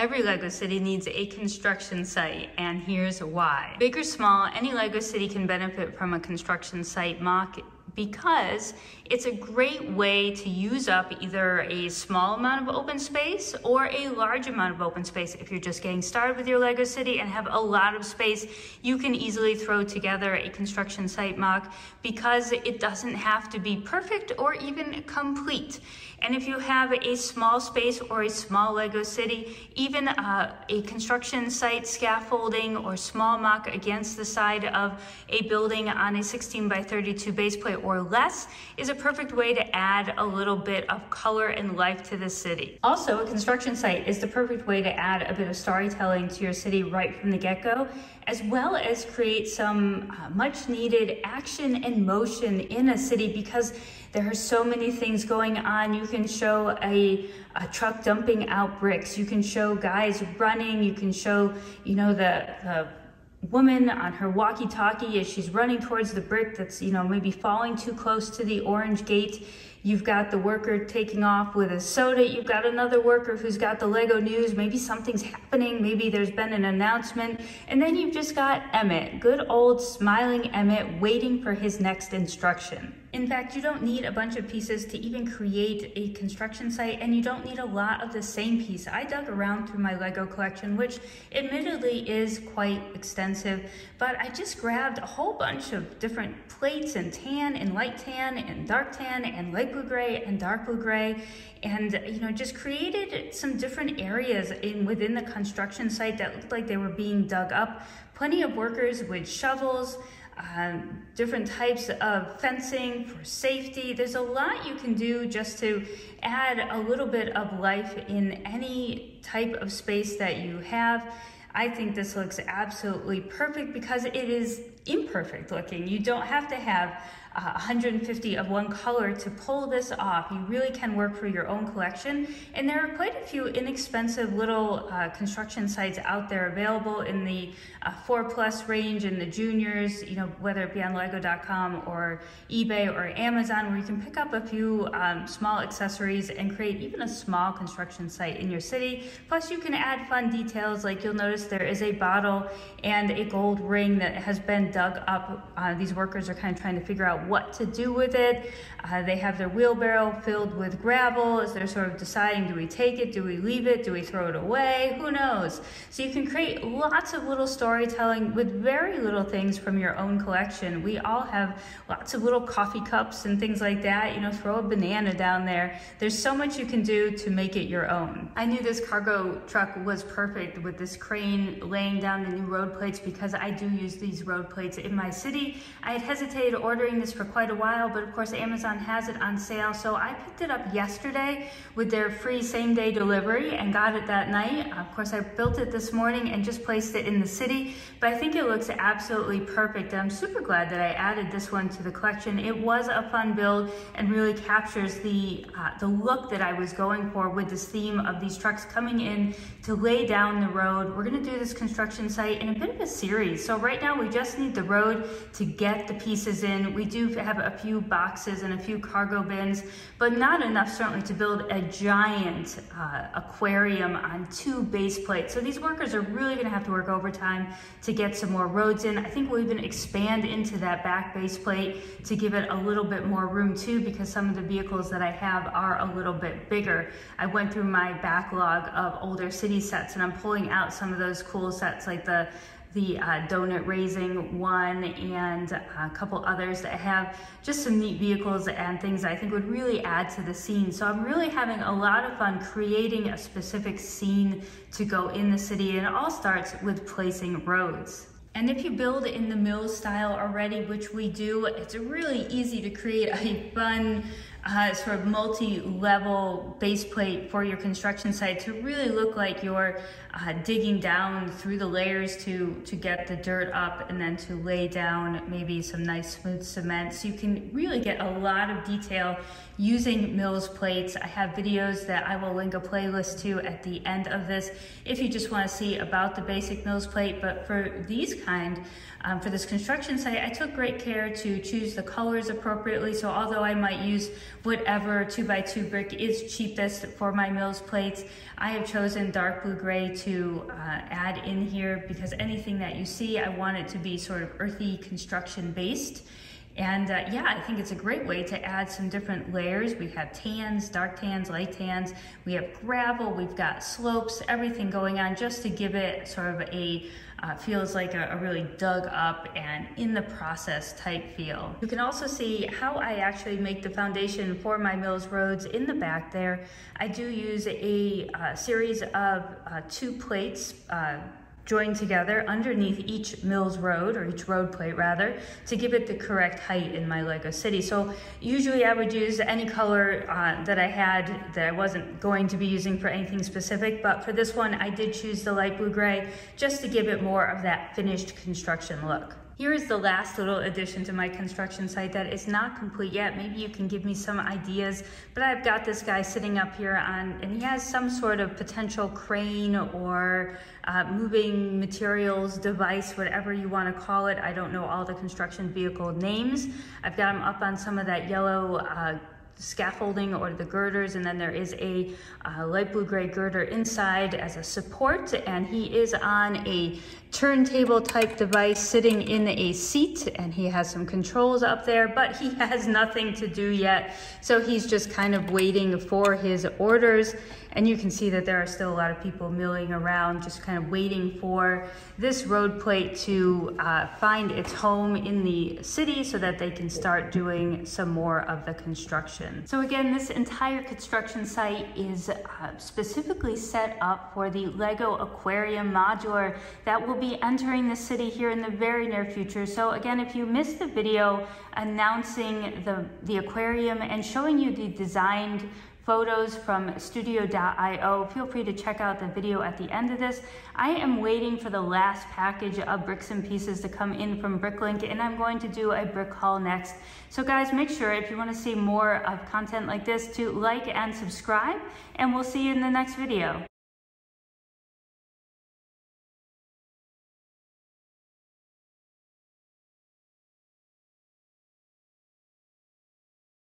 Every LEGO city needs a construction site, and here's why. Big or small, any LEGO city can benefit from a construction site mock because it's a great way to use up either a small amount of open space or a large amount of open space. If you're just getting started with your LEGO city and have a lot of space, you can easily throw together a construction site mock because it doesn't have to be perfect or even complete. And if you have a small space or a small LEGO city, even a construction site scaffolding or small mock against the side of a building on a 16 by 32 base plate or less is a perfect way to add a little bit of color and life to the city. Also, a construction site is the perfect way to add a bit of storytelling to your city right from the get-go, as well as create some much needed action and motion in a city because there are so many things going on. You can show a truck dumping out bricks. You can show guys running. You can show, the woman on her walkie-talkie as she's running towards the brick that's, maybe falling too close to the orange gate. You've got the worker taking off with a soda. You've got another worker who's got the LEGO news. Maybe something's happening. Maybe there's been an announcement. And then you've just got Emmett, good old smiling Emmett, waiting for his next instruction. In fact, you don't need a bunch of pieces to even create a construction site, and you don't need a lot of the same piece. I dug around through my LEGO collection, which admittedly is quite extensive, but I just grabbed a whole bunch of different plates and tan and light tan and dark tan and light blue gray and dark blue gray, and just created some different areas within the construction site that looked like they were being dug up. Plenty of workers with shovels, different types of fencing for safety. There's a lot you can do just to add a little bit of life in any type of space that you have. I think this looks absolutely perfect because it is imperfect looking. You don't have to have 150 of one color to pull this off. You really can work for your own collection, and there are quite a few inexpensive little construction sites out there available in the 4+ range and the juniors, whether it be on lego.com or eBay or Amazon, where you can pick up a few small accessories and create even a small construction site in your city. Plus you can add fun details, like you'll notice there is a bottle and a gold ring that has been dug up. These workers are kind of trying to figure out what to do with it. They have their wheelbarrow filled with gravel as they're sort of deciding, do we take it, do we leave it, do we throw it away, who knows? So you can create lots of little storytelling with very little things from your own collection. We all have lots of little coffee cups and things like that. Throw a banana down there. There's so much you can do to make it your own. I knew this cargo truck was perfect with this crane laying down the new road plates because I do use these road plates in my city. I had hesitated ordering this for quite a while, but of course Amazon has it on sale, so I picked it up yesterday with their free same-day delivery and got it that night. Of course I built it this morning and just placed it in the city, but I think it looks absolutely perfect, and I'm super glad that I added this one to the collection. It was a fun build and really captures the look that I was going for with this theme of these trucks coming in to lay down the road. We're going to do this construction site in a bit of a series, so right now we just need the road to get the pieces in. We do have a few boxes and a few cargo bins, but not enough certainly to build a giant aquarium on 2 base plates. So these workers are really going to have to work overtime to get some more roads in. I think we'll even expand into that back base plate to give it a little bit more room too, because some of the vehicles that I have are a little bit bigger. I went through my backlog of older city sets and I'm pulling out some of those cool sets, like the donut raising one and a couple others that have just some neat vehicles and things that I think would really add to the scene. So I'm really having a lot of fun creating a specific scene to go in the city, and it all starts with placing roads. And if you build in the mill style already, which we do, it's really easy to create a fun sort of multi-level base plate for your construction site to really look like you're digging down through the layers to get the dirt up and then to lay down maybe some nice smooth cement. So you can really get a lot of detail using Mills plates. I have videos that I will link a playlist to at the end of this if you just want to see about the basic Mills plate. But for these kind, for this construction site, I took great care to choose the colors appropriately. So although I might use whatever 2x2 brick is cheapest for my Mills plates. I have chosen dark blue gray to add in here because anything that you see, I want it to be sort of earthy construction based. And yeah, I think it's a great way to add some different layers. We have tans, dark tans, light tans. We have gravel, we've got slopes, everything going on just to give it sort of a, feels like a really dug up and in the process type feel. You can also see how I actually make the foundation for my Mills roads in the back there. I do use a series of 2 plates joined together underneath each Mills road, or each road plate rather, to give it the correct height in my Lego city. So usually I would use any color that I had that I wasn't going to be using for anything specific, but for this one I did choose the light blue gray just to give it more of that finished construction look. Here is the last little addition to my construction site that is not complete yet. Maybe you can give me some ideas, but I've got this guy sitting up here and he has some sort of potential crane or moving materials device, whatever you want to call it. I don't know all the construction vehicle names. I've got him up on some of that yellow scaffolding or the girders, and then there is a light blue gray girder inside as a support, and he is on a turntable type device sitting in a seat, and he has some controls up there, but he has nothing to do yet, so he's just kind of waiting for his orders. And you can see that there are still a lot of people milling around, just kind of waiting for this road plate to find its home in the city so that they can start doing some more of the construction. So again, this entire construction site is specifically set up for the Lego aquarium modular that will be entering the city here in the very near future. So again, if you missed the video announcing the aquarium and showing you the designed photos from studio.io, feel free to check out the video at the end of this. I am waiting for the last package of bricks and pieces to come in from Bricklink, and I'm going to do a brick haul next. So guys, make sure if you want to see more of content like this to like and subscribe, and we'll see you in the next video.